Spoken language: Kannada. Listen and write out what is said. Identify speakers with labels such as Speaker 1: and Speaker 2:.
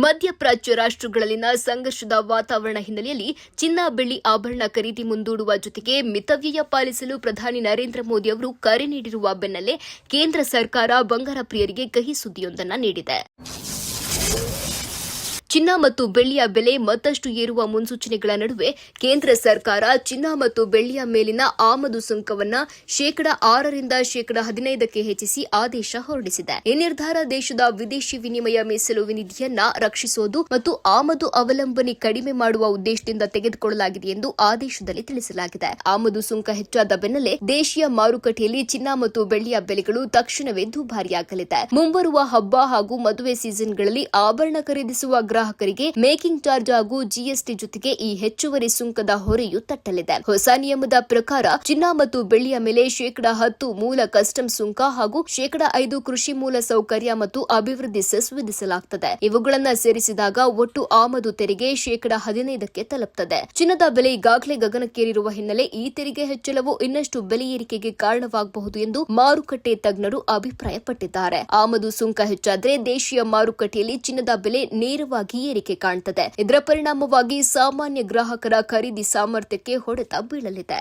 Speaker 1: ಮಧ್ಯಪ್ರಾಚ್ಯ ರಾಷ್ಟ್ರಗಳಲ್ಲಿನ ಸಂಘರ್ಷದ ವಾತಾವರಣ ಹಿನ್ನೆಲೆಯಲ್ಲಿ ಚಿನ್ನ ಬೆಳ್ಳಿ ಆಭರಣ ಖರೀದಿ ಮುಂದೂಡುವ ಜೊತೆಗೆ ಮಿತವ್ಯಯ ಪಾಲಿಸಲು ಪ್ರಧಾನಿ ನರೇಂದ್ರ ಮೋದಿ ಅವರು ಕರೆ ನೀಡಿರುವ ಬೆನ್ನಲ್ಲೇ ಕೇಂದ್ರ ಸರ್ಕಾರ ಬಂಗಾರ ಪ್ರಿಯರಿಗೆ ಕಹಿ ಸುದ್ದಿಯೊಂದನ್ನು ನೀಡಿದೆ. ಚಿನ್ನ ಮತ್ತು ಬೆಳ್ಳಿಯ ಬೆಲೆ ಮತ್ತಷ್ಟು ಏರುವ ಮುನ್ಸೂಚನೆಗಳ ನಡುವೆ ಕೇಂದ್ರ ಸರ್ಕಾರ ಚಿನ್ನ ಮತ್ತು ಬೆಳ್ಳಿಯ ಮೇಲಿನ ಆಮದು ಸುಂಕವನ್ನು ಶೇಕಡಾ 6ರಿಂದ ಶೇಕಡಾ 15ಕ್ಕೆ ಹೆಚ್ಚಿಸಿ ಆದೇಶ ಹೊರಡಿಸಿದೆ. ಈ ನಿರ್ಧಾರ ದೇಶದ ವಿದೇಶಿ ವಿನಿಮಯ ಮೀಸಲು ನಿಧಿಯನ್ನ ರಕ್ಷಿಸುವುದು ಮತ್ತು ಆಮದು ಅವಲಂಬನೆ ಕಡಿಮೆ ಮಾಡುವ ಉದ್ದೇಶದಿಂದ ತೆಗೆದುಕೊಳ್ಳಲಾಗಿದೆ ಎಂದು ಆದೇಶದಲ್ಲಿ ತಿಳಿಸಲಾಗಿದೆ. ಆಮದು ಸುಂಕ ಹೆಚ್ಚಾದ ಬೆನ್ನಲ್ಲೇ ದೇಶೀಯ ಮಾರುಕಟ್ಟೆಯಲ್ಲಿ ಚಿನ್ನ ಮತ್ತು ಬೆಳ್ಳಿಯ ಬೆಲೆಗಳು ತಕ್ಷಣವೇ ದುಬಾರಿಯಾಗಲಿದೆ. ಮುಂಬರುವ ಹಬ್ಬ ಹಾಗೂ ಮದುವೆ ಸೀಸನ್ಗಳಲ್ಲಿ ಆಭರಣ ಖರೀದಿಸುವ ಗ್ರಾಹಕರಿಗೆ ಮೇಕಿಂಗ್ ಚಾರ್ಜ್ ಹಾಗೂ ಜಿಎಸ್ಟಿ ಜೊತೆಗೆ ಈ ಹೆಚ್ಚುವರಿ ಸುಂಕದ ಹೊರೆಯು ತಟ್ಟಲಿದೆ. ಹೊಸ ನಿಯಮದ ಪ್ರಕಾರ ಚಿನ್ನ ಮತ್ತು ಬೆಳ್ಳಿಯ ಮೇಲೆ ಶೇಕಡಾ 10 ಮೂಲ ಕಸ್ಟಮ್ ಸುಂಕ ಹಾಗೂ ಶೇಕಡಾ 5 ಕೃಷಿ ಮೂಲ ಸೌಕರ್ಯ ಮತ್ತು ಅಭಿವೃದ್ಧಿ ಸೆಸ್ ವಿಧಿಸಲಾಗುತ್ತದೆ. ಇವುಗಳನ್ನು ಸೇರಿಸಿದಾಗ ಒಟ್ಟು ಆಮದು ತೆರಿಗೆ ಶೇಕಡಾ 15ಕ್ಕೆ ತಲುಪುತ್ತದೆ. ಚಿನ್ನದ ಬೆಲೆ ಈಗಾಗಲೇ ಗಗನಕ್ಕೇರಿರುವ ಹಿನ್ನೆಲೆ ಈ ತೆರಿಗೆ ಹೆಚ್ಚಳವು ಇನ್ನಷ್ಟು ಬೆಲೆ ಏರಿಕೆಗೆ ಕಾರಣವಾಗಬಹುದು ಎಂದು ಮಾರುಕಟ್ಟೆ ತಜ್ಞರು ಅಭಿಪ್ರಾಯಪಟ್ಟಿದ್ದಾರೆ. ಆಮದು ಸುಂಕ ಹೆಚ್ಚಾದರೆ ದೇಶೀಯ ಮಾರುಕಟ್ಟೆಯಲ್ಲಿ ಚಿನ್ನದ ಬೆಲೆ ನೇರವಾಗಿ ಏರಿಕೆ ಕಾಣುತ್ತದೆ. ಇದರ ಪರಿಣಾಮವಾಗಿ ಸಾಮಾನ್ಯ ಗ್ರಾಹಕರ ಖರೀದಿ ಸಾಮರ್ಥ್ಯಕ್ಕೆ ಹೊಡೆತ ಬೀಳಲಿದೆ.